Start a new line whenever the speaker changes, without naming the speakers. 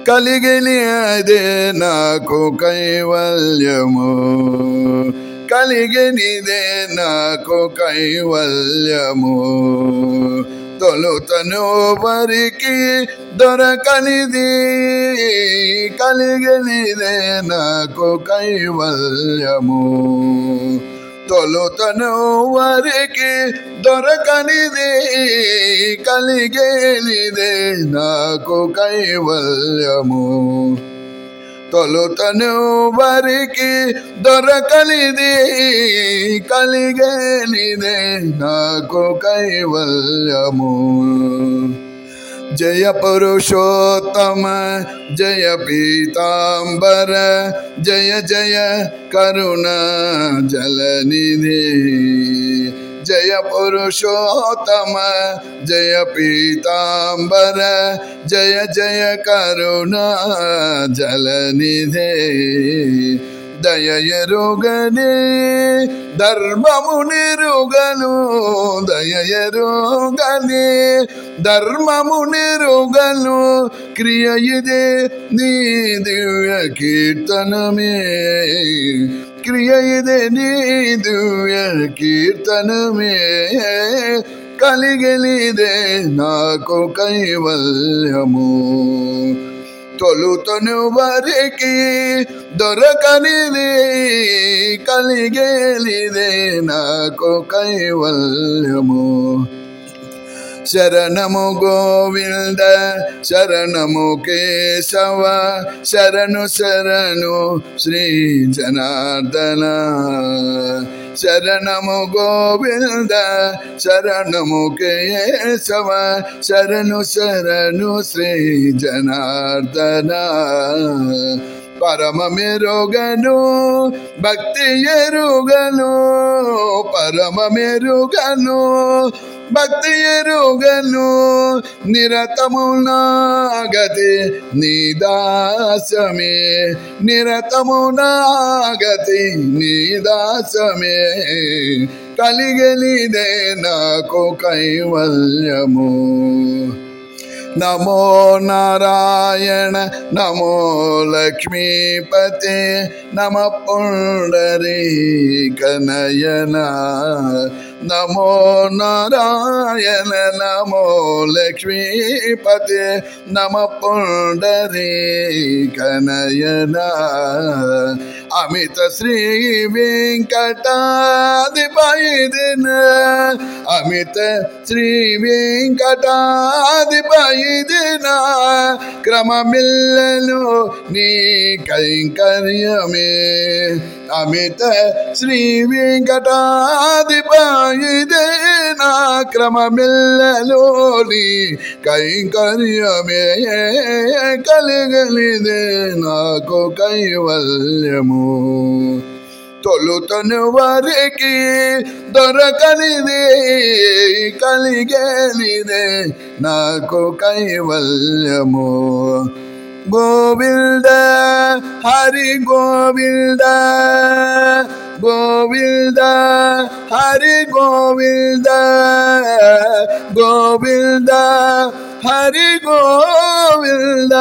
కలిగిని అదే నాకు కైవల్యము కలిగినిదే నాకు కైవల్యము తొలుతను వరికి దొరకనిది కలిగినిదే నాకు కైవల్యము తొలుతను వరికి దొరకనిది కలిగేనిదే నాకు కైవల్యము తొలుతను వరికి దొరకనిది కలిగేనిదే నాకు కైవల్యము జయ పురుషోత్తమ జయ పీతాంబర జయ జయ కరుణ జలనిధి జయ పురుషోత్తమ జయ పీతాంబర జయ జయ కరుణ జలనిధి దయయరుగనే ధర్మము నిరుగను దయయరుగనే ధర్మము నిరుగను క్రియ ఇదే నీ దివ్య కీర్తనమే క్రియ ఇదే నీ దివ్య కీర్తనమే కలిగలిదే నాకు కైవల్యము తొలుతను వరికి దొరకనిది కలిగేలిదే నాకు కైవల్యము శరణము గోవింద శరణము కేశవ శరణు శరణు శ్రీ జనార్దన శరణము గోవింద శరణము కేశవ శరణు శరణు శ్రీ జనార్దన పరమ మెరుగను భక్తి ఎరుగను పరమ మెరుగను భక్తి ఎరుగను నిరతము నాగతి నీదాసమే నిరతము నాగతి నీదాసమే కలిగలిదే నాకు కైవల్యము నమో నారాయణ నమో లక్ష్మీపతే నమ పుండరీకనయన నమో నారాయణ నమో లక్ష్మీపతే నమ పుండరీకనయన అమిత శ్రీ వెంకటాధిపతిన అమిత శ్రీ వెంకటాధిపతిన క్రమమిల్లను నీ కైంకర్యమే అమిత శ్రీ వెంకటాధిపతిన క్రమమిల్లను నీ కైంకర్యమే కలిగలిదే నాకు కైవల్యము తొలుతను వరికి దొరకనిది కలిగేనిదే నాకు కైవల్యము గోవింద హరి గోవింద గోవింద హరి గోవింద గోవింద హరి గోవింద